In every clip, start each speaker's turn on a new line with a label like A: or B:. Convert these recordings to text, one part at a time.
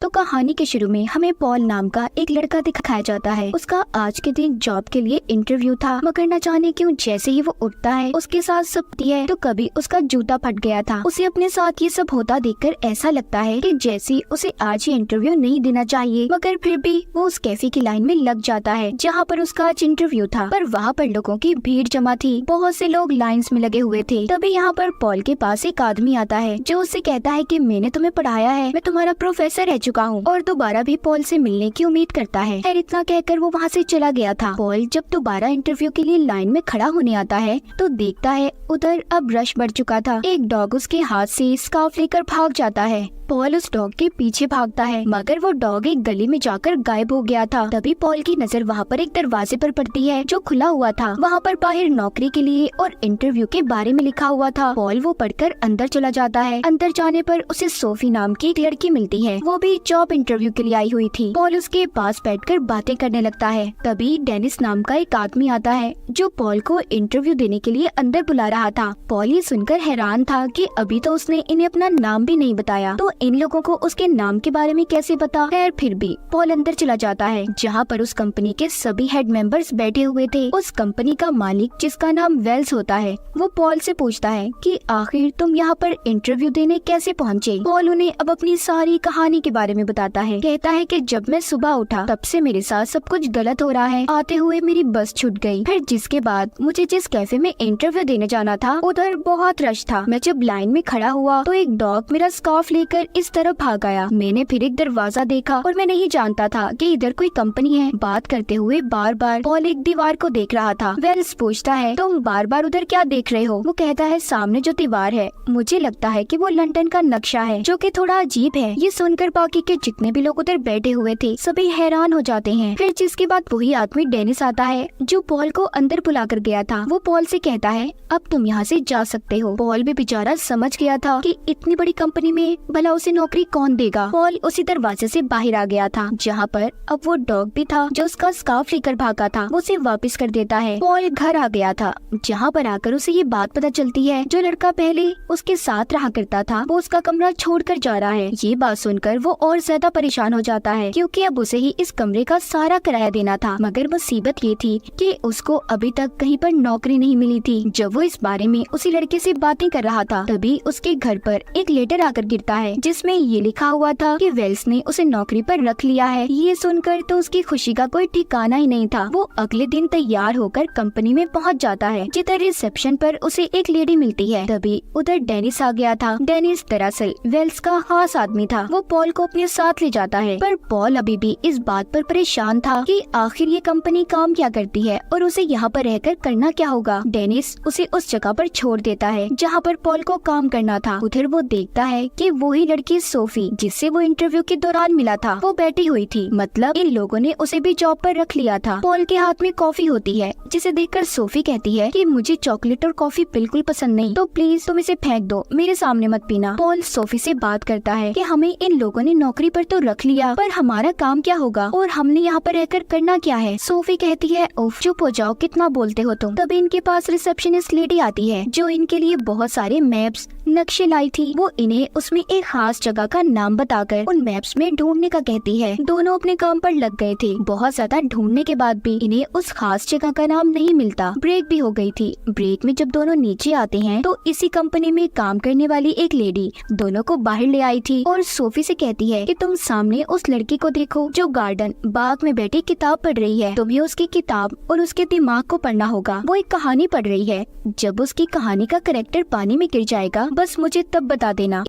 A: तो कहानी के शुरू में हमें पॉल नाम का एक लड़का दिखाया जाता है। उसका आज के दिन जॉब के लिए इंटरव्यू था, मगर न जाने क्यों जैसे ही वो उठता है उसके साथ सबती है तो कभी उसका जूता फट गया था। उसे अपने साथ ये सब होता देखकर ऐसा लगता है कि जैसे उसे आज ही इंटरव्यू नहीं देना चाहिए, मगर फिर भी वो उस कैफे की लाइन में लग जाता है जहाँ पर उसका आज इंटरव्यू था। पर वहाँ पर लोगों की भीड़ जमा थी, बहुत से लोग लाइन्स में लगे हुए थे। तभी यहाँ पर पॉल के पास एक आदमी आता है जो उससे कहता है कि मैंने तुम्हें पढ़ाया है, मैं तुम्हारा प्रोफेसर रह चुका हूँ, और दोबारा भी पॉल से मिलने की उम्मीद करता है। खैर इतना कहकर वो वहाँ से चला गया था। पॉल जब दोबारा इंटरव्यू के लिए लाइन में खड़ा होने आता है तो देखता है उधर अब रश बढ़ चुका था। एक डॉग उसके हाथ से स्कार्फ लेकर भाग जाता है। पॉल उस डॉग के पीछे भागता है, मगर वो डॉग एक गली में जाकर गायब हो गया था। तभी पॉल की नजर वहाँ पर एक दरवाजे पर पड़ती है जो खुला हुआ था। वहाँ पर बाहर नौकरी के लिए और इंटरव्यू के बारे में लिखा हुआ था। पॉल वो पढ़कर अंदर चला जाता है। अंदर जाने पर उसे सोफी नाम की एक लड़की मिलती है, वो भी जॉब इंटरव्यू के लिए आई हुई थी। पॉल उसके पास बैठकर बातें करने लगता है। तभी डेनिस नाम का एक आदमी आता है जो पॉल को इंटरव्यू देने के लिए अंदर बुला रहा था। पॉल ये सुनकर हैरान था कि अभी तो उसने इन्हें अपना नाम भी नहीं बताया, तो इन लोगों को उसके नाम के बारे में कैसे पता। खैर फिर भी पॉल अंदर चला जाता है जहाँ पर उस कंपनी के सभी हेड मेंबर्स बैठे हुए थे। उस कंपनी का मालिक जिसका नाम वेल्स होता है वो पॉल से पूछता है कि आखिर तुम यहाँ पर इंटरव्यू देने कैसे पहुँचे। पॉल उन्हें अब अपनी सारी कहानी के बारे में बताता है। कहता है कि जब मैं सुबह उठा तब से मेरे साथ सब कुछ गलत हो रहा है। आते हुए मेरी बस छूट गई, फिर जिसके बाद मुझे जिस कैफे में इंटरव्यू देने जाना था उधर बहुत रश था। मैं जब लाइन में खड़ा हुआ तो एक डॉग मेरा स्कार्फ लेकर इस तरफ भाग आया। मैंने फिर एक दरवाजा देखा और मैं नहीं जानता था कि इधर कोई कंपनी है। बात करते हुए बार बार पॉल एक दीवार को देख रहा था। वेल्स पूछता है तुम बार बार उधर क्या देख रहे हो। वो कहता है सामने जो दीवार है मुझे लगता है कि वो लंदन का नक्शा है, जो कि थोड़ा अजीब है। ये सुनकर बाकी के जितने भी लोग उधर बैठे हुए थे सभी हैरान हो जाते हैं। फिर जिसके बाद वही आदमी डेनिस आता है जो पॉल को अंदर बुला कर गया था। वो पॉल से कहता है अब तुम यहाँ से जा सकते हो। पॉल भी बेचारा समझ गया था कि इतनी बड़ी कंपनी में भला उसे नौकरी कौन देगा। पॉल उसी दरवाजे से बाहर आ गया था जहाँ पर अब वो डॉग भी था जो उसका स्कार्फ लेकर भागा था। वो उसे वापस कर देता है। पॉल घर आ गया था जहाँ पर आकर उसे ये बात पता चलती है जो लड़का पहले उसके साथ रहा करता था वो उसका कमरा छोड़कर जा रहा है। ये बात सुनकर वो और ज्यादा परेशान हो जाता है क्योंकि अब उसे ही इस कमरे का सारा किराया देना था। मगर मुसीबत ये थी कि उसको अभी तक कहीं पर नौकरी नहीं मिली थी। जब वो इस बारे में उसी लड़के से बातें कर रहा था तभी उसके घर पर एक लेटर आकर गिरता है जिसमें ये लिखा हुआ था कि वेल्स ने उसे नौकरी पर रख लिया है। ये सुनकर तो उसकी खुशी का कोई ठिकाना ही नहीं था। वो अगले दिन तैयार होकर कंपनी में पहुंच जाता है जिधर रिसेप्शन पर उसे एक लेडी मिलती है। तभी उधर डेनिस आ गया था। डेनिस दरअसल वेल्स का खास आदमी था। वो पॉल को अपने साथ ले जाता है, पर पॉल अभी भी इस बात पर परेशान था कि आखिर ये कंपनी काम क्या करती है और उसे यहाँ पर रहकर करना क्या होगा। डेनिस उसे उस जगह पर छोड़ देता है जहाँ पर पॉल को काम करना था। उधर वो देखता है कि वही लड़की सोफी जिससे वो इंटरव्यू के दौरान मिला था वो बैठी हुई थी। मतलब इन लोगों ने उसे भी जॉब पर रख लिया था। पॉल के हाथ में कॉफी होती है जिसे देखकर सोफी कहती है कि मुझे चॉकलेट और कॉफी बिल्कुल पसंद नहीं, तो प्लीज तुम इसे फेंक दो, मेरे सामने मत पीना। पॉल सोफी से बात करता है कि हमें इन लोगों ने नौकरी पर तो रख लिया, पर हमारा काम क्या होगा और हमने यहाँ पर रहकर करना क्या है। सोफी कहती है उफ चुप हो जाओ, कितना बोलते हो तुम। तभी इनके पास रिसेप्शनिस्ट लेडी आती है जो इनके लिए बहुत सारे मैप्स नक्शे लाई थी। वो इन्हें उसमें एक खास जगह का नाम बताकर उन मैप्स में ढूंढने का कहती है। दोनों अपने काम पर लग गए थे। बहुत ज्यादा ढूंढने के बाद भी इन्हें उस खास जगह का नाम नहीं मिलता। ब्रेक भी हो गई थी। ब्रेक में जब दोनों नीचे आते हैं तो इसी कंपनी में काम करने वाली एक लेडी दोनों को बाहर ले आई थी और सोफी से कहती है कि तुम सामने उस लड़की को देखो जो गार्डन बाग में बैठी किताब पढ़ रही है। तुम्हें उसकी किताब और उसके दिमाग को पढ़ना होगा। वो एक कहानी पढ़ रही है। जब उसकी कहानी का कैरेक्टर पानी में गिर जाएगा बस मुझे तब बता देना।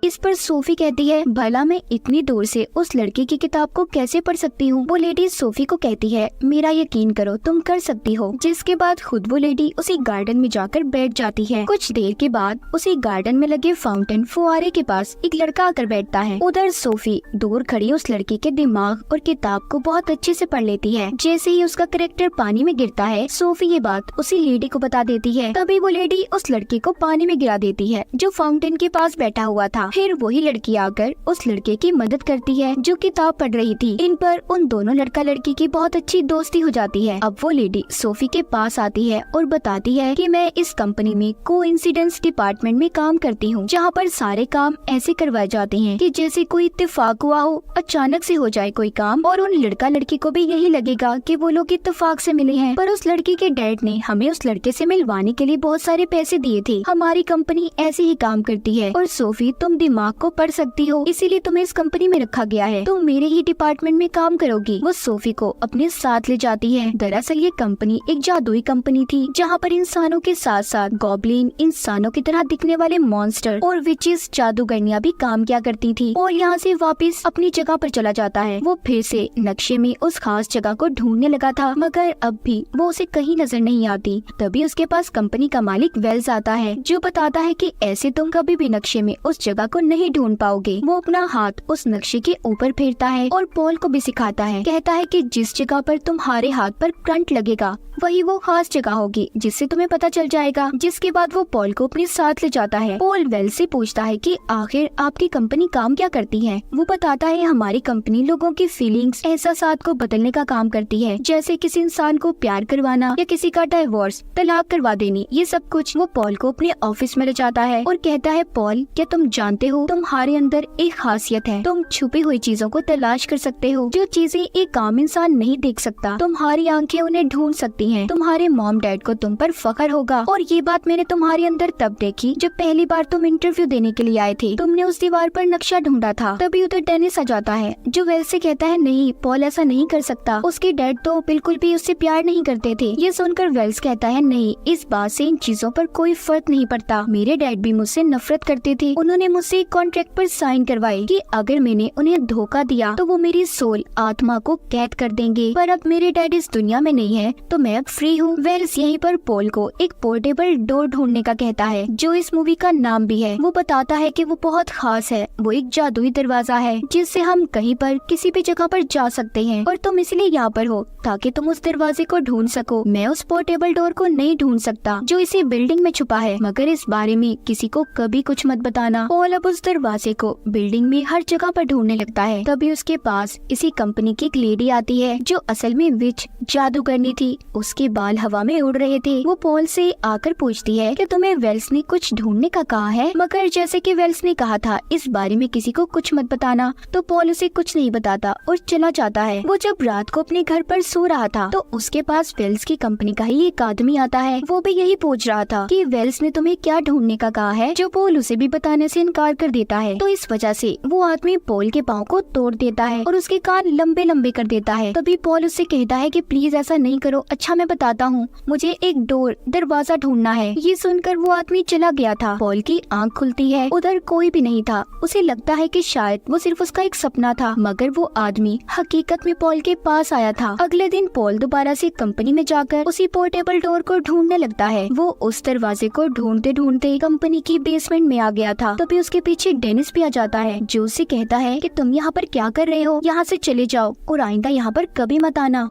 A: इस पर सोफी कहती है भला मैं इतनी दूर से उस लड़की की किताब को कैसे पढ़ सकती हूँ। वो लेडी सोफी को कहती है मेरा यकीन करो तुम कर सकती हो। जिसके बाद खुद वो लेडी उसी गार्डन में जाकर बैठ जाती है। कुछ देर के बाद उसी गार्डन में लगे फाउंटेन फुआरे के पास एक लड़का आकर बैठता है। उधर सोफी दूर खड़ी उस लड़की के दिमाग और किताब को बहुत अच्छे से पढ़ लेती है। जैसे ही उसका कैरेक्टर पानी में गिरता है सोफी ये बात उसी लेडी को बता देती है। तभी वो लेडी उस लड़की को पानी में गिरा देती है जो फाउंटेन के पास बैठा हुआ था। फिर वही लड़की आकर उस लड़के की मदद करती है जो किताब पढ़ रही थी। इन पर उन दोनों लड़का लड़की की बहुत अच्छी दोस्ती हो जाती है। अब वो लेडी सोफी के पास आती है और बताती है कि मैं इस कंपनी में कोइंसिडेंस डिपार्टमेंट में काम करती हूँ, जहाँ पर सारे काम ऐसे करवाए जाते हैं कि जैसे कोई इत्तेफाक हुआ हो, अचानक से हो जाए कोई काम और उन लड़का लड़की को भी यही लगेगा कि वो लोग इत्तेफाक से मिले हैं। पर उस लड़की के डैड ने हमें उस लड़के से मिलवाने के लिए बहुत सारे पैसे दिए थे। हमारी कंपनी ऐसे ही काम करती है और सोफी तुम दिमाग को पढ़ सकती हो, इसीलिए तुम्हें इस कंपनी में रखा गया है, तुम मेरे ही डिपार्टमेंट में काम करोगी। वो सोफी को अपने साथ ले जाती है। दरअसल ये कंपनी एक जादुई कंपनी थी जहाँ पर इंसानों के साथ साथ गॉब्लिन, इंसानों की तरह दिखने वाले मॉन्स्टर और विचेस, जादूगरनियां भी काम किया करती थी। और यहाँ से वापस अपनी जगह पर चला जाता है। वो फिर से नक्शे में उस खास जगह को ढूंढने लगा था, मगर अब भी वो उसे कहीं नजर नहीं आती। तभी उसके पास कंपनी का मालिक वेल्स आता है जो बताता है कि ऐसे तुम कभी भी नक्शे में उस जगह को नहीं ढूंढ पाओगे। वो अपना हाथ उस नक्शे के ऊपर फेरता है और पॉल को भी सिखाता है। कहता है कि जिस जगह पर तुम्हारे हाथ पर करंट लगेगा वही वो खास जगह होगी जिससे तुम्हें पता चल जाएगा। जिसके बाद वो पॉल को अपने साथ ले जाता है। पॉल वेल्स से पूछता है कि आखिर आपकी कंपनी काम क्या करती है। वो बताता है हमारी कंपनी लोगों की फीलिंग्स, एहसासात को बदलने का काम करती है, जैसे किसी इंसान को प्यार करवाना या किसी का डाइवोर्स, तलाक करवा देनी, ये सब कुछ। वो पॉल को अपने ऑफिस में ले जाता है और कहता है पॉल, क्या तुम जानते हो तुम्हारे अंदर एक खासियत है, तुम छुपी हुई चीजों को तलाश कर सकते हो, जो चीजें एक आम इंसान नहीं देख सकता। तुम्हारी आंखें उन्हें ढूंढ सकती हैं। तुम्हारे मॉम डैड को तुम पर फख्र होगा। और ये बात मैंने तुम्हारे अंदर तब देखी जब पहली बार तुम इंटरव्यू देने के लिए आए थे। तुमने उस दीवार पर नक्शा ढूंढा था। तभी उधर डेनिस आ जाता है जो वेल्स से कहता है नहीं पॉल ऐसा नहीं कर सकता, उसके डैड तो बिल्कुल भी उससे प्यार नहीं करते थे। ये सुनकर वेल्स कहता है नहीं, इस बात से इन चीजों पर कोई फर्क नहीं पड़ता। मेरे डैड भी मुझसे नफरत करते थे। उन्होंने मुझसे एक कॉन्ट्रैक्ट पर साइन करवाए कि अगर मैंने उन्हें धोखा दिया तो वो मेरी सोल, आत्मा को कैद कर देंगे। पर अब मेरे डैड इस दुनिया में नहीं है तो मैं अब फ्री हूँ। वेल्स यहीं पर पॉल को एक पोर्टेबल डोर ढूंढने का कहता है जो इस मूवी का नाम भी है। वो बताता है कि वो बहुत खास है, वो एक जादुई दरवाजा है जिससे हम कहीं पर किसी भी जगह पर जा सकते हैं और तुम इसलिए यहाँ पर हो ताकि तुम उस दरवाजे को ढूंढ सको। मैं उस पोर्टेबल डोर को नहीं ढूंढ सकता जो इसी बिल्डिंग में छुपा है, मगर इस बारे में किसी को कभी कुछ मत बताना। पॉल अब उस दरवाजे को बिल्डिंग में हर जगह पर ढूंढने लगता है। तभी उसके पास इसी कंपनी की एक लेडी आती है जो असल में विच, जादूगरनी थी। उसके बाल हवा में उड़ रहे थे। वो पॉल से आकर पूछती है कि तुम्हें वेल्स ने कुछ ढूंढने का कहा है, मगर जैसे कि वेल्स ने कहा था इस बारे में किसी को कुछ मत बताना, तो पॉल उसे कुछ नहीं बताता और चला जाता है। वो जब रात को अपने घर पर सो रहा था तो उसके पास वेल्स की कंपनी का ही एक आदमी आता है। वो भी यही पूछ रहा था कि वेल्स ने तुम्हें क्या ढूंढने का कहा है, जो पॉल उसे भी बताने से इनकार कर देता है। तो इस वजह से वो आदमी पॉल के पाँव को तोड़ देता है और उसके कान लंबे लंबे कर देता है। तभी पॉल उससे कहता है कि प्लीज ऐसा नहीं करो, अच्छा मैं बताता हूँ, मुझे एक डोर, दरवाजा ढूंढना है। ये सुनकर वो आदमी चला गया था। पॉल की आंख खुलती है, उधर कोई भी नहीं था। उसे लगता है कि शायद वो सिर्फ उसका एक सपना था, मगर वो आदमी हकीकत में पॉल के पास आया था। अगले दिन पॉल दोबारा से कंपनी में जाकर उसी पोर्टेबल डोर को ढूंढने लगता है। वो उस दरवाजे को ढूंढते ढूंढते कंपनी की बेसमेंट में आ गया था। तभी उसके पीछे डेनिस भी आ जाता है जो उसे कहता है कि तुम यहाँ पर क्या कर रहे हो, यहाँ से चले जाओ और आइंदा यहाँ पर कभी मत आना।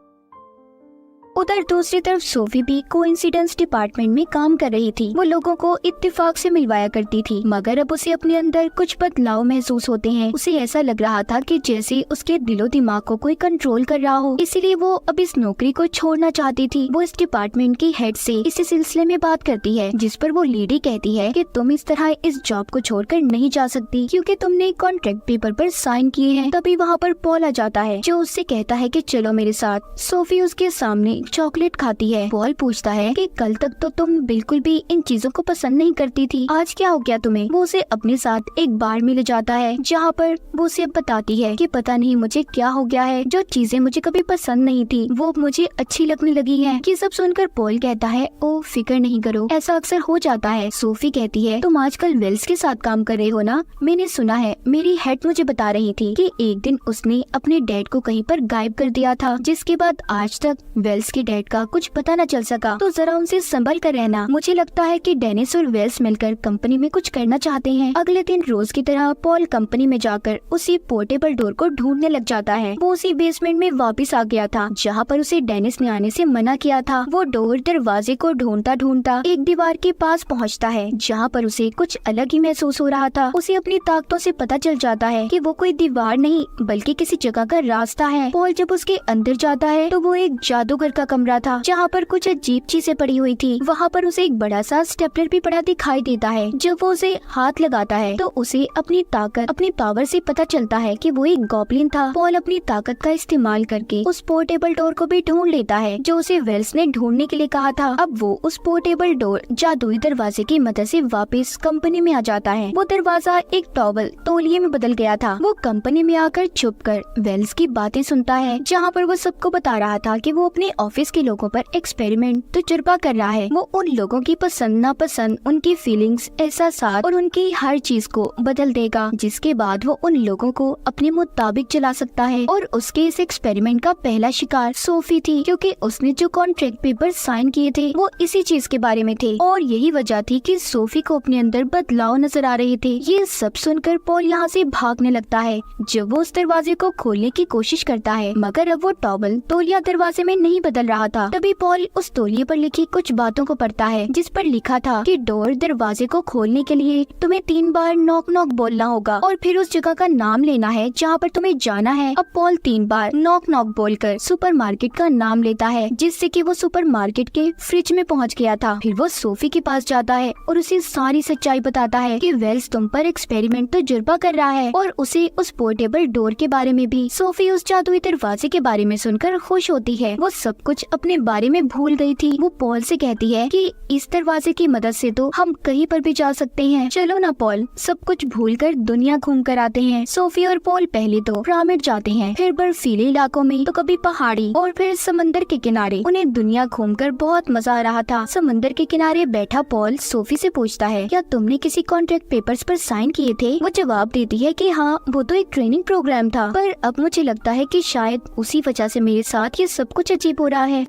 A: उधर दूसरी तरफ सोफी भी कोइंसिडेंस डिपार्टमेंट में काम कर रही थी। वो लोगों को इत्तेफाक से मिलवाया करती थी, मगर अब उसे अपने अंदर कुछ बदलाव महसूस होते हैं। उसे ऐसा लग रहा था कि जैसे उसके दिलो दिमाग को कोई कंट्रोल कर रहा हो, इसीलिए वो अब इस नौकरी को छोड़ना चाहती थी। वो इस डिपार्टमेंट की हेड से इसी सिलसिले में बात करती है, जिस पर वो लेडी कहती है कि तुम इस तरह इस जॉब को छोड़कर नहीं जा सकती क्योंकि तुमने कॉन्ट्रैक्ट पेपर पर साइन किए हैं। तभी वहाँ पर पॉल आ जाता है जो उससे कहता है कि चलो मेरे साथ। सोफी उसके सामने चॉकलेट खाती है। पॉल पूछता है कि कल तक तो तुम बिल्कुल भी इन चीजों को पसंद नहीं करती थी, आज क्या हो गया तुम्हें। वो उसे अपने साथ एक बार में ले जाता है जहाँ पर वो उसे बताती है कि पता नहीं मुझे क्या हो गया है, जो चीजें मुझे कभी पसंद नहीं थी वो मुझे अच्छी लगने लगी हैं। ये सब सुनकर पॉल कहता है ओ फिक्र नहीं करो, ऐसा अक्सर हो जाता है। सोफी कहती है तुम आजकल वेल्स के साथ काम कर रहे हो ना, मैंने सुना है, मेरी हेड मुझे बता रही थी कि एक दिन उसने अपने डैड को कहीं पर गायब कर दिया था, जिसके बाद आज तक वेल्स वेल्स के डैड का कुछ पता न चल सका तो जरा उनसे संभल कर रहना। मुझे लगता है कि डेनिस और वेल्स मिलकर कंपनी में कुछ करना चाहते हैं। अगले दिन रोज की तरह पॉल कंपनी में जाकर उसी पोर्टेबल डोर को ढूंढने लग जाता है। वो उसी बेसमेंट में वापस आ गया था जहाँ पर उसे डेनिस ने आने से मना किया था। वो डोर दरवाजे को ढूंढता ढूंढता एक दीवार के पास पहुँचता है जहाँ पर उसे कुछ अलग ही महसूस हो रहा था। उसे अपनी ताकतों से पता चल जाता है कि वो कोई दीवार नहीं बल्कि किसी जगह का रास्ता है। पॉल जब उसके अंदर जाता है तो वो एक जादूगर का कमरा था जहाँ पर कुछ अजीब चीजें पड़ी हुई थी। वहाँ पर उसे एक बड़ा सा स्टेपलर भी पड़ा दिखाई देता है। जब वो उसे हाथ लगाता है तो उसे अपनी ताकत अपनी पावर से पता चलता है कि वो एक गॉब्लिन था। पॉल अपनी ताकत का इस्तेमाल करके उस पोर्टेबल डोर को भी ढूंढ लेता है जो उसे वेल्स ने ढूंढने के लिए कहा था। अब वो उस पोर्टेबल डोर जादुई दरवाजे की मदद से वापस कंपनी में आ जाता है। वो दरवाजा एक टॉवल तौलिए में बदल गया था। वो कंपनी में आकर छुपकर वेल्स की बातें सुनता है जहाँ पर वो सबको बता रहा था कि वो अपने ऑफिस के लोगों पर एक्सपेरिमेंट तजुर्बा कर रहा है। वो उन लोगों की पसंद नापसंद, उनकी फीलिंग्स, एहसासात और उनकी हर चीज को बदल देगा जिसके बाद वो उन लोगों को अपने मुताबिक चला सकता है। और उसके इस एक्सपेरिमेंट का पहला शिकार सोफी थी क्योंकि उसने जो कॉन्ट्रैक्ट पेपर साइन किए थे वो इसी चीज के बारे में थे और यही वजह थी कि सोफी को अपने अंदर बदलाव नजर आ रहे थे। ये सब सुनकर पॉल यहाँ से भागने लगता है। जब वो उस दरवाजे को खोलने की कोशिश करता है मगर अब वो टॉवल तौलिया दरवाजे में नहीं बदल रहा था। तभी पॉल उस तौलिए पर लिखी कुछ बातों को पढ़ता है जिस पर लिखा था कि डोर दरवाजे को खोलने के लिए तुम्हें 3 बार नॉक नॉक बोलना होगा और फिर उस जगह का नाम लेना है जहाँ पर तुम्हें जाना है। अब पॉल 3 बार नॉक नॉक बोलकर सुपरमार्केट का नाम लेता है जिससे कि वो सुपरमार्केट के फ्रिज में पहुँच गया था। फिर वो सोफी के पास जाता है और उसे सारी सच्चाई बताता है कि वेल्स तुम पर एक्सपेरिमेंट तजुर्बा कर रहा है और उसे उस पोर्टेबल डोर के बारे में भी। सोफी उस जादुई दरवाजे के बारे में सुनकर खुश होती है। वो सब कुछ अपने बारे में भूल गई थी। वो पॉल से कहती है कि इस दरवाजे की मदद से तो हम कहीं पर भी जा सकते हैं। चलो ना पॉल, सब कुछ भूलकर दुनिया घूम कर आते हैं। सोफी और पॉल पहले तो पिरामिड जाते हैं, फिर बर्फीले इलाकों में, तो कभी पहाड़ी और फिर समंदर के किनारे। उन्हें दुनिया घूमकर बहुत मजा आ रहा था। समंदर के किनारे बैठा पॉल सोफी से पूछता है क्या तुमने किसी कॉन्ट्रैक्ट पेपर्स पर साइन किए थे? वो जवाब देती है कि हाँ, वो तो एक ट्रेनिंग प्रोग्राम था, पर अब मुझे लगता है कि शायद उसी वजह से मेरे साथ ये सब कुछ अजीब हो रहा है।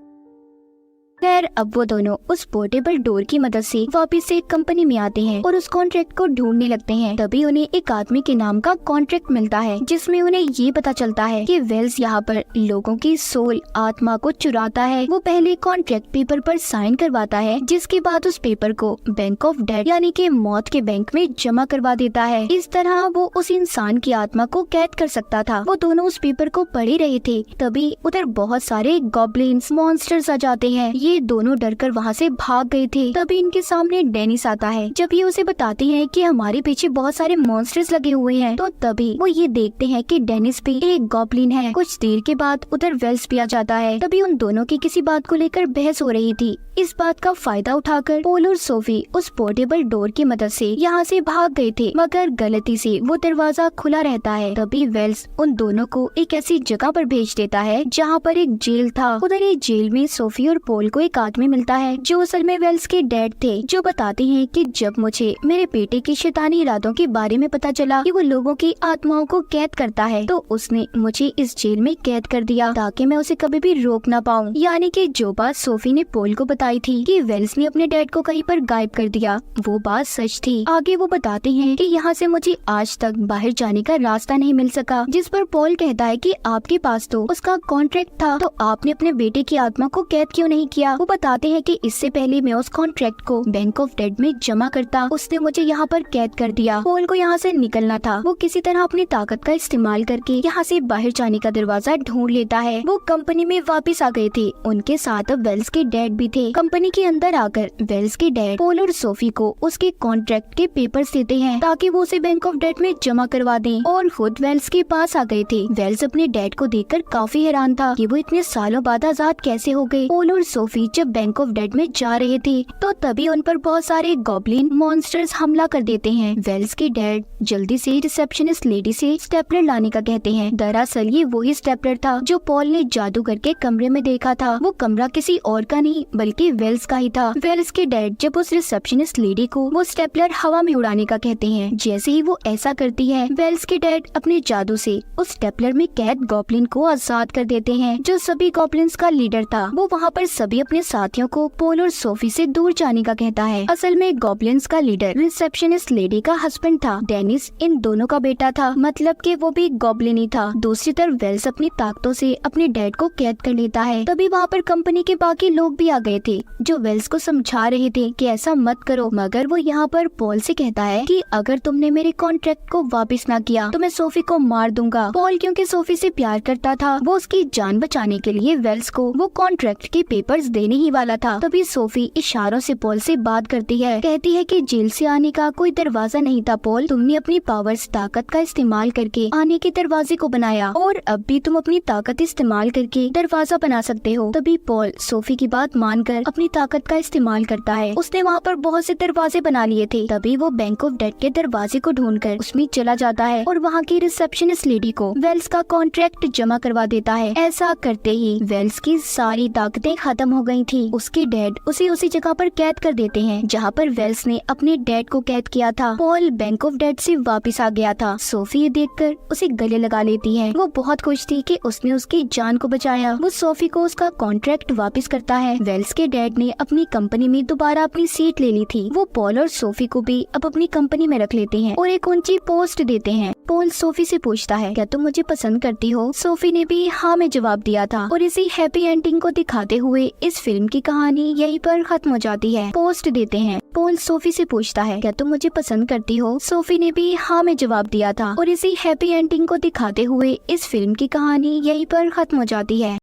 A: खैर, अब वो दोनों उस पोर्टेबल डोर की मदद से वापस से कंपनी में आते हैं और उस कॉन्ट्रैक्ट को ढूंढने लगते हैं। तभी उन्हें एक आदमी के नाम का कॉन्ट्रैक्ट मिलता है जिसमें उन्हें ये पता चलता है कि वेल्स यहाँ पर लोगों की सोल, आत्मा को चुराता है। वो पहले कॉन्ट्रैक्ट पेपर पर साइन करवाता है जिसके बाद उस पेपर को बैंक ऑफ डेड यानी कि मौत के बैंक में जमा करवा देता है। इस तरह वो उस इंसान की आत्मा को कैद कर सकता था। वो दोनों उस पेपर को पढ़ ही रहे थे तभी उधर बहुत सारे गॉब्लिन्स, मॉन्स्टर्स आ जाते हैं। ये दोनों डरकर वहाँ से भाग गए थे। तभी इनके सामने डेनिस आता है। जब ये उसे बताते हैं कि हमारे पीछे बहुत सारे मॉन्स्टर्स लगे हुए हैं तो तभी वो ये देखते हैं कि डेनिस भी एक गॉब्लिन है। कुछ देर के बाद उधर वेल्स भी आ जाता है। तभी उन दोनों की किसी बात को लेकर बहस हो रही थी। इस बात का फायदा उठाकर पॉल और सोफी उस पोर्टेबल डोर की मदद से यहाँ से भाग गए थे मगर गलती से वो दरवाजा खुला रहता है। तभी वेल्स उन दोनों को एक ऐसी जगह पर भेज देता है जहाँ पर एक जेल था। उधर एक जेल में सोफी और पॉल को एक आदमी मिलता है जो असल में वेल्स के डैड थे, जो बताते हैं कि जब मुझे मेरे बेटे के शैतानी इरादों के बारे में पता चला कि वो लोगों की आत्माओं को कैद करता है तो उसने मुझे इस जेल में कैद कर दिया ताकि मैं उसे कभी भी रोक ना पाऊँ। यानी कि जो बात सोफी ने पॉल को बताई थी कि वेल्स ने अपने डैड को कहीं पर गायब कर दिया, वो बात सच थी। आगे वो बताते हैं कि यहाँ से मुझे आज तक बाहर जाने का रास्ता नहीं मिल सका, जिस पर पॉल कहता है कि आपके पास तो उसका कॉन्ट्रैक्ट था तो आपने अपने बेटे की आत्मा को कैद क्यों नहीं किया? वो बताते हैं कि इससे पहले मैं उस कॉन्ट्रैक्ट को बैंक ऑफ डेड में जमा करता, उसने मुझे यहाँ पर कैद कर दिया। पॉल को यहाँ से निकलना था। वो किसी तरह अपनी ताकत का इस्तेमाल करके यहाँ से बाहर जाने का दरवाजा ढूंढ लेता है। वो कंपनी में वापस आ गए थे। उनके साथ अब वेल्स के डैड भी थे। कंपनी के अंदर आकर वेल्स के डैड पॉल और सोफी को उसके कॉन्ट्रैक्ट के पेपर्स देते हैं ताकि वो उसे बैंक ऑफ डेड में जमा करवा दें और खुद वेल्स के पास आ गए थे। वेल्स अपने डैड को देखकर काफी हैरान था कि वो इतने सालों बाद आजाद कैसे हो गए। पॉल और सोफी सोफी जब बैंक ऑफ डेड में जा रहे थे तो तभी उन पर बहुत सारे गॉब्लिन मॉन्स्टर्स हमला कर देते हैं। वेल्स के डैड जल्दी से रिसेप्शनिस्ट लेडी से स्टेपलर लाने का कहते हैं। दरअसल ये वही स्टेपलर था जो पॉल ने जादू करके कमरे में देखा था। वो कमरा किसी और का नहीं बल्कि वेल्स का ही था। वेल्स के डैड जब उस रिसेप्शनिस्ट लेडी को वो स्टेपलर हवा में उड़ाने का कहते हैं। जैसे ही वो ऐसा करती है, वेल्स के डैड अपने जादू से उस स्टेपलर में कैद गॉब्लिन को आजाद कर देते हैं जो सभी गॉब्लिन्स का लीडर था। वो वहाँ पर सभी अपने साथियों को पॉल और सोफी से दूर जाने का कहता है। असल में गॉब्लिन्स का लीडर रिसेप्शनिस्ट लेडी का हस्बैंड था। डेनिस इन दोनों का बेटा था, मतलब कि वो भी गॉब्लिन ही था। दूसरी तरफ वेल्स अपनी ताकतों से अपने डैड को कैद कर लेता है। तभी वहाँ पर कंपनी के बाकी लोग भी आ गए थे जो वेल्स को समझा रहे थे कि ऐसा मत करो, मगर वो यहाँ पर पॉल से कहता है कि अगर तुमने मेरे कॉन्ट्रैक्ट को वापस ना किया तो मैं सोफी को मार दूंगा। पॉल क्योंकि सोफी से प्यार करता था, वो उसकी जान बचाने के लिए वेल्स को वो कॉन्ट्रैक्ट के पेपर्स देने ही वाला था। तभी सोफी इशारों से पॉल से बात करती है, कहती है कि जेल से आने का कोई दरवाजा नहीं था पॉल, तुमने अपनी पावर्स ताकत का इस्तेमाल करके आने के दरवाजे को बनाया और अब भी तुम अपनी ताकत इस्तेमाल करके दरवाजा बना सकते हो। तभी पॉल सोफी की बात मानकर अपनी ताकत का इस्तेमाल करता है। उसने वहाँ पर बहुत से दरवाजे बना लिए थे। तभी वो बैंक ऑफ डेड के दरवाजे को ढूंढकर उसमें चला जाता है और वहाँ की रिसेप्शनिस्ट लेडी को वेल्स का कॉन्ट्रैक्ट जमा करवा देता है। ऐसा करते ही वेल्स की सारी ताकतें खत्म हो गई थी। उसके डैड उसे उसी जगह पर कैद कर देते हैं जहाँ पर वेल्स ने अपने डैड को कैद किया था। पॉल बैंक ऑफ डेड से वापस आ गया था। सोफी ये देखकर उसे गले लगा लेती है। वो बहुत खुश थी कि उसने उसकी जान को बचाया। वो सोफी को उसका कॉन्ट्रैक्ट वापस करता है। वेल्स के डैड ने अपनी कंपनी में दोबारा अपनी सीट ले ली थी। वो पॉल और सोफी को भी अब अपनी कंपनी में रख लेते हैं और एक ऊंची पोस्ट देते हैं। पॉल सोफी से पूछता है, क्या तुम मुझे पसंद करती हो? सोफी ने भी हाँ में जवाब दिया था और इसी हैप्पी एंडिंग को दिखाते हुए इस फिल्म की कहानी यहीं पर खत्म हो जाती है। पोस्ट देते हैं। पॉल सोफी से पूछता है, क्या तुम मुझे पसंद करती हो? सोफी ने भी हाँ में जवाब दिया था और इसी हैप्पी एंडिंग को दिखाते हुए इस फिल्म की कहानी यहीं पर खत्म हो जाती है।